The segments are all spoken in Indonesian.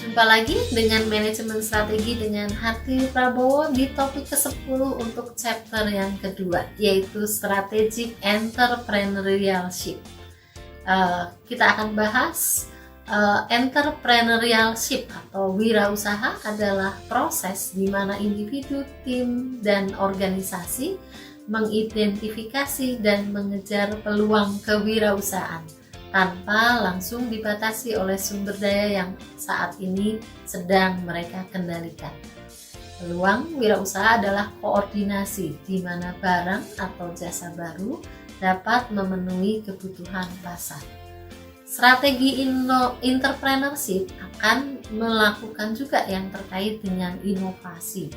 Jumpa lagi dengan manajemen strategi dengan Hartini Prabowo di topik ke-10 untuk chapter yang kedua, yaitu Strategic Entrepreneurship. Kita akan bahas entrepreneurship atau wirausaha adalah proses di mana individu, tim, dan organisasi mengidentifikasi dan mengejar peluang kewirausahaan tanpa langsung dibatasi oleh sumber daya yang saat ini sedang mereka kendalikan. Peluang wirausaha adalah koordinasi di mana barang atau jasa baru dapat memenuhi kebutuhan pasar. Strategi entrepreneurship akan melakukan juga yang terkait dengan inovasi.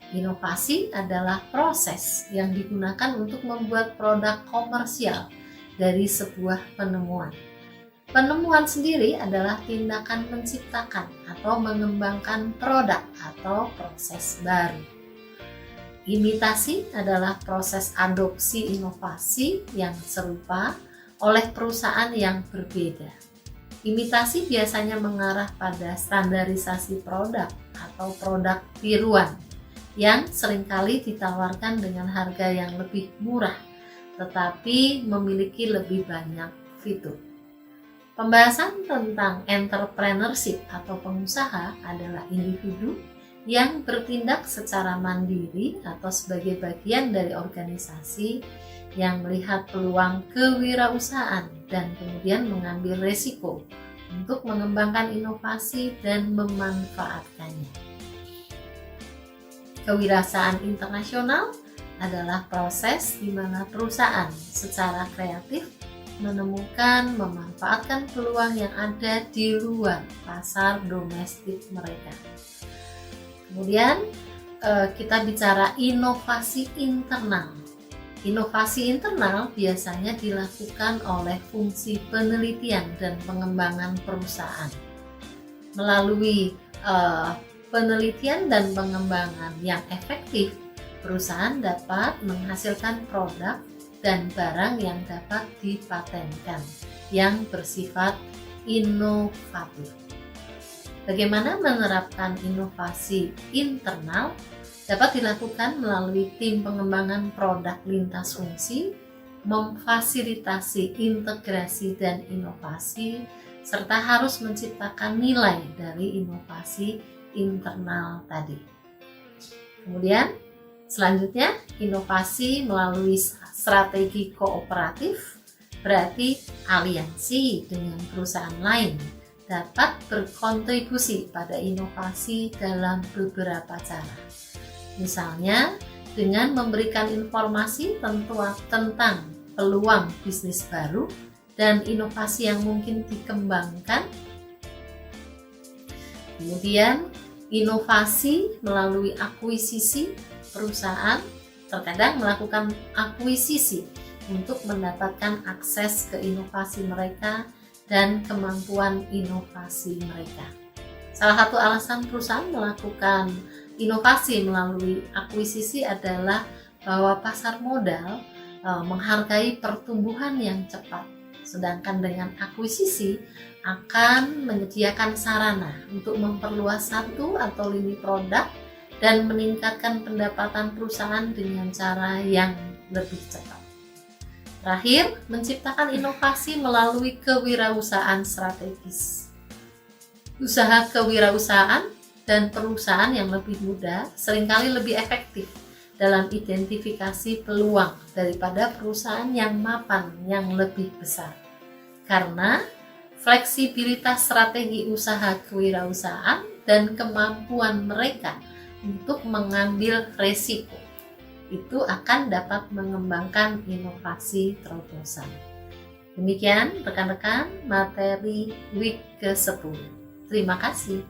Inovasi adalah proses yang digunakan untuk membuat produk komersial dari sebuah penemuan. Penemuan sendiri adalah tindakan menciptakan atau mengembangkan produk atau proses baru. Imitasi adalah proses adopsi inovasi yang serupa oleh perusahaan yang berbeda. Imitasi biasanya mengarah pada standarisasi produk atau produk tiruan yang seringkali ditawarkan dengan harga yang lebih murah tetapi memiliki lebih banyak fitur. Pembahasan tentang entrepreneurship atau pengusaha adalah individu yang bertindak secara mandiri atau sebagai bagian dari organisasi yang melihat peluang kewirausahaan dan kemudian mengambil resiko untuk mengembangkan inovasi dan memanfaatkannya. Kewirausahaan internasional adalah proses di mana perusahaan secara kreatif menemukan, memanfaatkan peluang yang ada di luar pasar domestik mereka. Kemudian kita bicara inovasi internal. Inovasi internal biasanya dilakukan oleh fungsi penelitian dan pengembangan perusahaan. Melalui penelitian dan pengembangan yang efektif, perusahaan dapat menghasilkan produk dan barang yang dapat dipatenkan yang bersifat inovatif. Bagaimana menerapkan inovasi internal dapat dilakukan melalui tim pengembangan produk lintas fungsi, memfasilitasi integrasi dan inovasi, serta harus menciptakan nilai dari inovasi internal tadi. Kemudian selanjutnya, inovasi melalui strategi kooperatif, berarti aliansi dengan perusahaan lain, dapat berkontribusi pada inovasi dalam beberapa cara. Misalnya, dengan memberikan informasi tentang peluang bisnis baru dan inovasi yang mungkin dikembangkan. Kemudian, inovasi melalui akuisisi. Perusahaan terkadang melakukan akuisisi untuk mendapatkan akses ke inovasi mereka dan kemampuan inovasi mereka. Salah satu alasan perusahaan melakukan inovasi melalui akuisisi adalah bahwa pasar modal menghargai pertumbuhan yang cepat, sedangkan dengan akuisisi akan menyediakan sarana untuk memperluas satu atau lini produk dan meningkatkan pendapatan perusahaan dengan cara yang lebih cepat. Terakhir, menciptakan inovasi melalui kewirausahaan strategis. Usaha kewirausahaan dan perusahaan yang lebih muda seringkali lebih efektif dalam identifikasi peluang daripada perusahaan yang mapan yang lebih besar. Karena fleksibilitas strategi usaha kewirausahaan dan kemampuan mereka untuk mengambil resiko itu akan dapat mengembangkan inovasi terobosan. Demikian rekan-rekan materi week ke-10. Terima kasih.